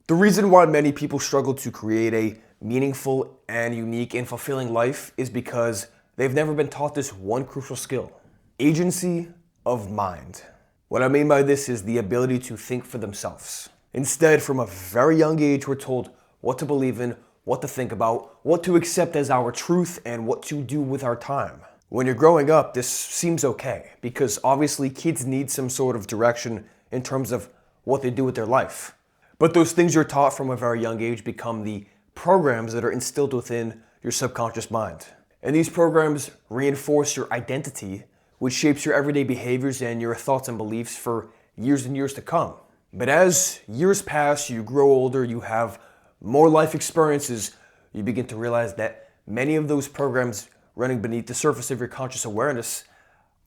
The reason why many people struggle to create a meaningful and unique and fulfilling life is because they've never been taught this one crucial skill: agency of mind. What I mean by this is the ability to think for themselves. Instead, from a very young age, we're told what to believe in, what to think about, what to accept as our truth, and what to do with our time. When you're growing up, this seems okay, because obviously kids need some sort of direction in terms of what they do with their life. But those things you're taught from a very young age become the programs that are instilled within your subconscious mind. And these programs reinforce your identity, which shapes your everyday behaviors and your thoughts and beliefs for years and years to come. But as years pass, you grow older, you have more life experiences, you begin to realize that many of those programs running beneath the surface of your conscious awareness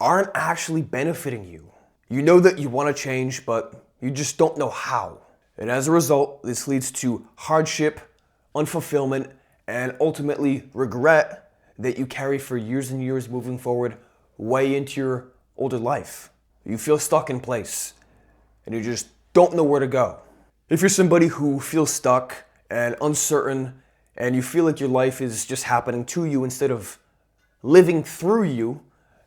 aren't actually benefiting you. You know that you want to change, but you just don't know how. And as a result, this leads to hardship, unfulfillment, and ultimately regret that you carry for years and years moving forward way into your older life. You feel stuck in place, and you just don't know where to go. If you're somebody who feels stuck and uncertain, and you feel like your life is just happening to you instead of living through you,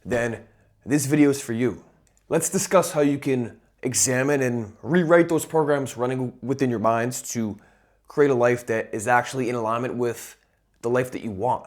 then this video is for you. Let's discuss how you can examine and rewrite those programs running within your minds to create a life that is actually in alignment with the life that you want.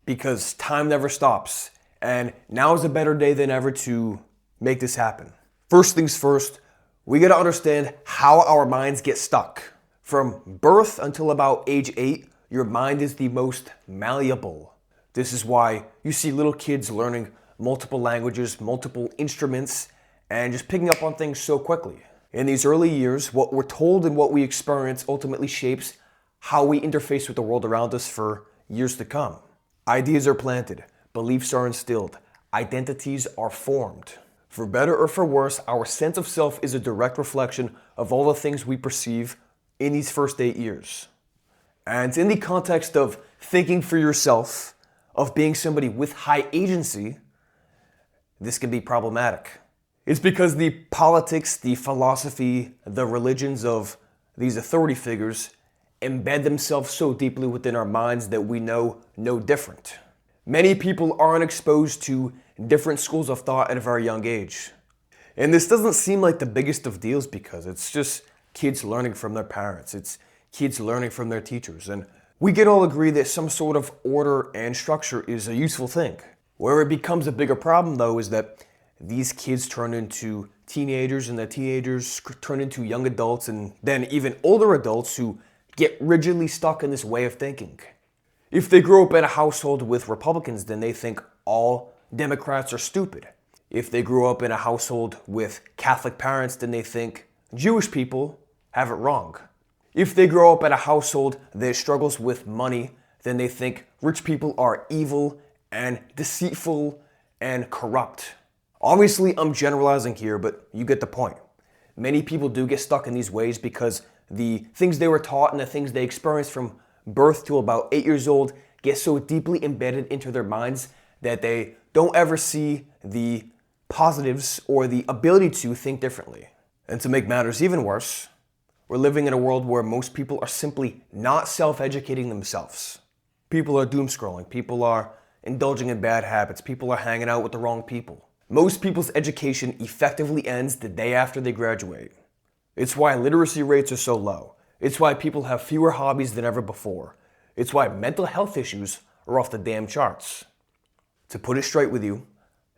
Because time never stops, and now is a better day than ever to make this happen. First things first, we gotta understand how our minds get stuck. From birth until about age 8, your mind is the most malleable. This is why you see little kids learning multiple languages, multiple instruments, and just picking up on things so quickly. In these early years, what we're told and what we experience ultimately shapes how we interface with the world around us for years to come. Ideas are planted, beliefs are instilled, identities are formed. For better or for worse, our sense of self is a direct reflection of all the things we perceive in these first 8 years. And in the context of thinking for yourself, of being somebody with high agency, this can be problematic. It's because the politics, the philosophy, the religions of these authority figures embed themselves so deeply within our minds that we know no different. Many people aren't exposed to different schools of thought at a very young age. And this doesn't seem like the biggest of deals because it's just kids learning from their parents. It's kids learning from their teachers. And we can all agree that some sort of order and structure is a useful thing. Where it becomes a bigger problem, though, is that these kids turn into teenagers, and the teenagers turn into young adults, and then even older adults who get rigidly stuck in this way of thinking. If they grow up in a household with Republicans, then they think all Democrats are stupid. If they grow up in a household with Catholic parents, then they think Jewish people have it wrong. If they grow up in a household that struggles with money, then they think rich people are evil and deceitful and corrupt. Obviously, I'm generalizing here, but you get the point. Many people do get stuck in these ways because the things they were taught and the things they experienced from birth to about 8 years old get so deeply embedded into their minds that they don't ever see the positives or the ability to think differently. And to make matters even worse, we're living in a world where most people are simply not self-educating themselves. People are doom scrolling, people are indulging in bad habits, people are hanging out with the wrong people. Most people's education effectively ends the day after they graduate. It's why literacy rates are so low. It's why people have fewer hobbies than ever before. It's why mental health issues are off the damn charts. To put it straight with you,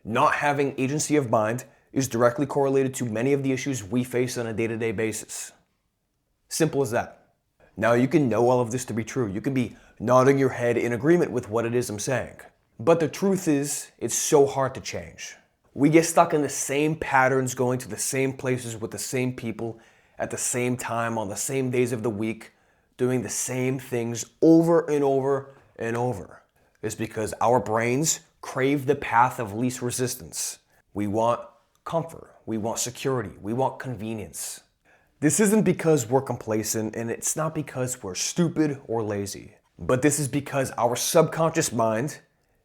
not having agency of mind is directly correlated to many of the issues we face on a day-to-day basis. Simple as that. Now, you can know all of this to be true. You can be nodding your head in agreement with what it is I'm saying. But the truth is, it's so hard to change. We get stuck in the same patterns, going to the same places with the same people at the same time on the same days of the week, doing the same things over and over and over. It's because our brains crave the path of least resistance. We want comfort, we want security, we want convenience. This isn't because we're complacent, and it's not because we're stupid or lazy, but this is because our subconscious mind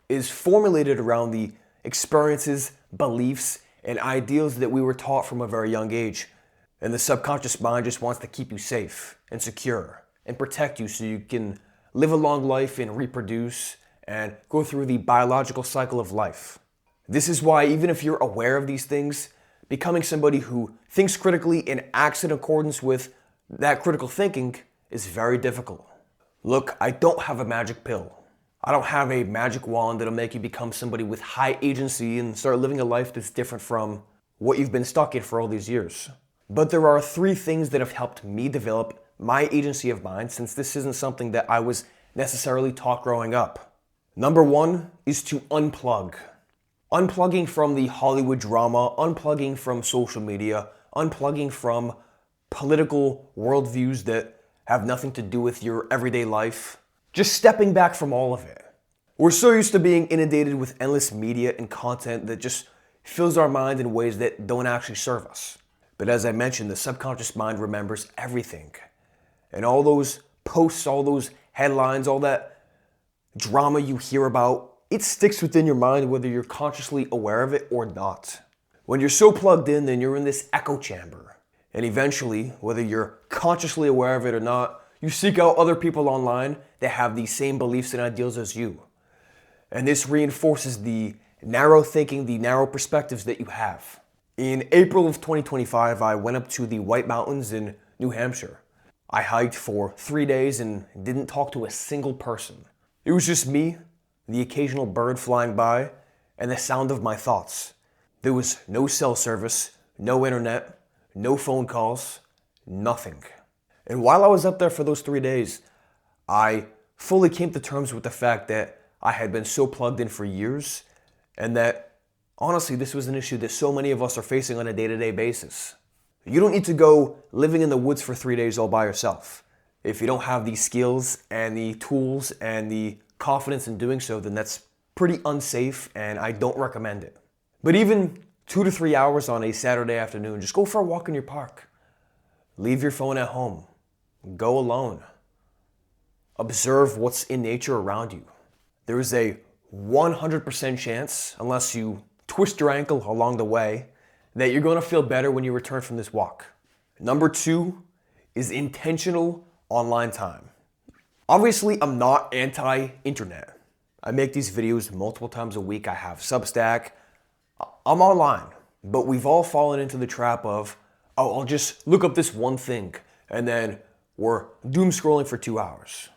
is formulated around the experiences, beliefs, and ideals that we were taught from a very young age. And the subconscious mind just wants to keep you safe and secure and protect you so you can live a long life and reproduce and go through the biological cycle of life. This is why even if you're aware of these things, becoming somebody who thinks critically and acts in accordance with that critical thinking is very difficult. Look, I don't have a magic pill. I don't have a magic wand that'll make you become somebody with high agency and start living a life that's different from what you've been stuck in for all these years. But there are 3 things that have helped me develop my agency of mind, since this isn't something that I was necessarily taught growing up. Number 1 is to unplug. Unplugging from the Hollywood drama, unplugging from social media, unplugging from political worldviews that have nothing to do with your everyday life. Just stepping back from all of it. We're so used to being inundated with endless media and content that just fills our mind in ways that don't actually serve us. But as I mentioned, the subconscious mind remembers everything. And all those posts, all those headlines, all that drama you hear about, it sticks within your mind whether you're consciously aware of it or not. When you're so plugged in, then you're in this echo chamber. And eventually, whether you're consciously aware of it or not, you seek out other people online that have the same beliefs and ideals as you. And this reinforces the narrow thinking, the narrow perspectives that you have. In April of 2025, I went up to the White Mountains in New Hampshire. I hiked for 3 days and didn't talk to a single person. It was just me, the occasional bird flying by, and the sound of my thoughts. There was no cell service, no internet, no phone calls, nothing. And while I was up there for those 3 days, I fully came to terms with the fact that I had been so plugged in for years, and that honestly, this was an issue that so many of us are facing on a day-to-day basis. You don't need to go living in the woods for 3 days all by yourself. If you don't have the skills and the tools and the confidence in doing so, then that's pretty unsafe and I don't recommend it. But even 2 to 3 hours on a Saturday afternoon, just go for a walk in your park. Leave your phone at home. Go alone. Observe what's in nature around you. There is a 100% chance, unless you twist your ankle along the way, that you're going to feel better when you return from this walk. Number 2 is intentional online time. Obviously, I'm not anti-internet. I make these videos multiple times a week. I have Substack. I'm online. But we've all fallen into the trap of, oh, I'll just look up this one thing, and then we're doom scrolling for 2 hours.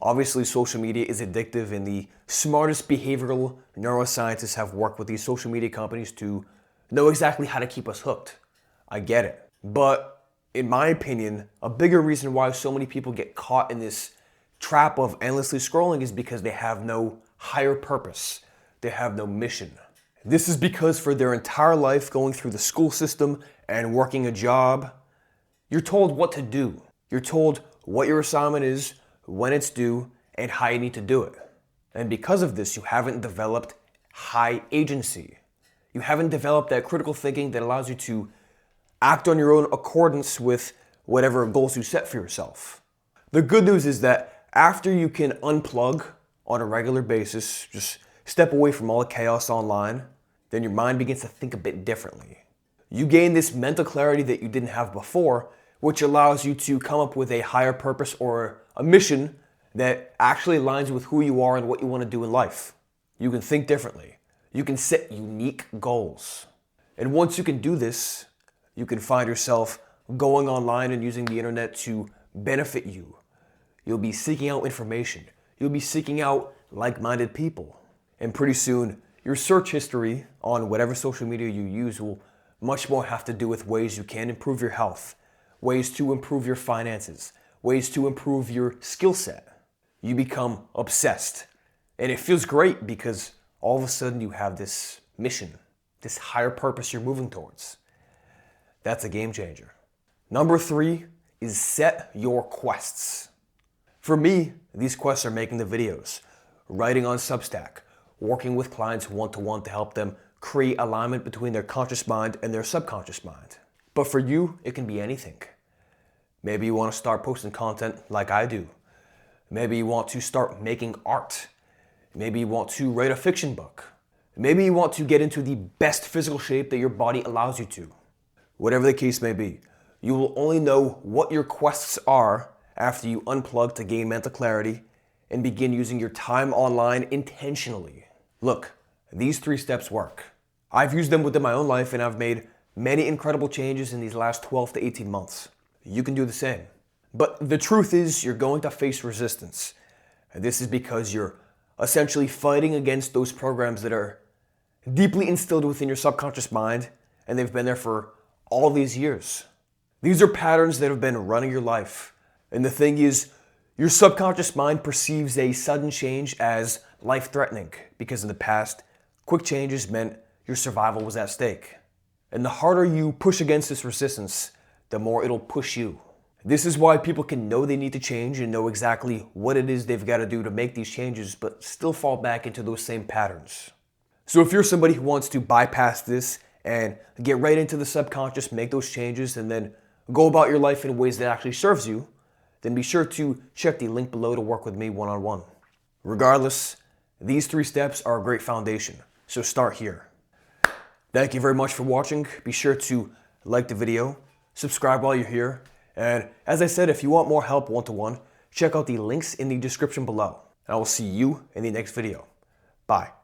Obviously, social media is addictive, and the smartest behavioral neuroscientists have worked with these social media companies to know exactly how to keep us hooked. I get it. But in my opinion, a bigger reason why so many people get caught in this trap of endlessly scrolling is because they have no higher purpose. They have no mission. This is because for their entire life going through the school system and working a job, you're told what to do. You're told what your assignment is, when it's due, and how you need to do it. And because of this, you haven't developed high agency. You haven't developed that critical thinking that allows you to act on your own accordance with whatever goals you set for yourself. The good news is that after you can unplug on a regular basis, just step away from all the chaos online, then your mind begins to think a bit differently. You gain this mental clarity that you didn't have before, which allows you to come up with a higher purpose or a mission that actually aligns with who you are and what you want to do in life. You can think differently. You can set unique goals. And once you can do this, you can find yourself going online and using the internet to benefit you. You'll be seeking out information. You'll be seeking out like-minded people. And pretty soon, your search history on whatever social media you use will much more have to do with ways you can improve your health, ways to improve your finances, ways to improve your skill set. You become obsessed. And it feels great because all of a sudden you have this mission, this higher purpose you're moving towards. That's a game changer. Number 3 is set your quests. For me, these quests are making the videos, writing on Substack, working with clients one-to-one to help them create alignment between their conscious mind and their subconscious mind. But for you, it can be anything. Maybe you want to start posting content like I do. Maybe you want to start making art. Maybe you want to write a fiction book. Maybe you want to get into the best physical shape that your body allows you to. Whatever the case may be, You will only know what your quests are after you unplug to gain mental clarity and begin using your time online intentionally. Look, these 3 steps work. I've used them within my own life and I've made many incredible changes in these last 12 to 18 months. You can do the same. But the truth is, you're going to face resistance. And this is because you're essentially fighting against those programs that are deeply instilled within your subconscious mind, and they've been there for all these years. These are patterns that have been running your life. And the thing is, your subconscious mind perceives a sudden change as life-threatening because in the past, quick changes meant your survival was at stake. And the harder you push against this resistance, the more it'll push you. This is why people can know they need to change and know exactly what it is they've got to do to make these changes, but still fall back into those same patterns. So if you're somebody who wants to bypass this and get right into the subconscious, make those changes, and then go about your life in ways that actually serves you, then be sure to check the link below to work with me one-on-one. Regardless, these 3 steps are a great foundation, so start here. Thank you very much for watching. Be sure to like the video, subscribe while you're here, and as I said, if you want more help one-to-one, check out the links in the description below. And I will see you in the next video. Bye.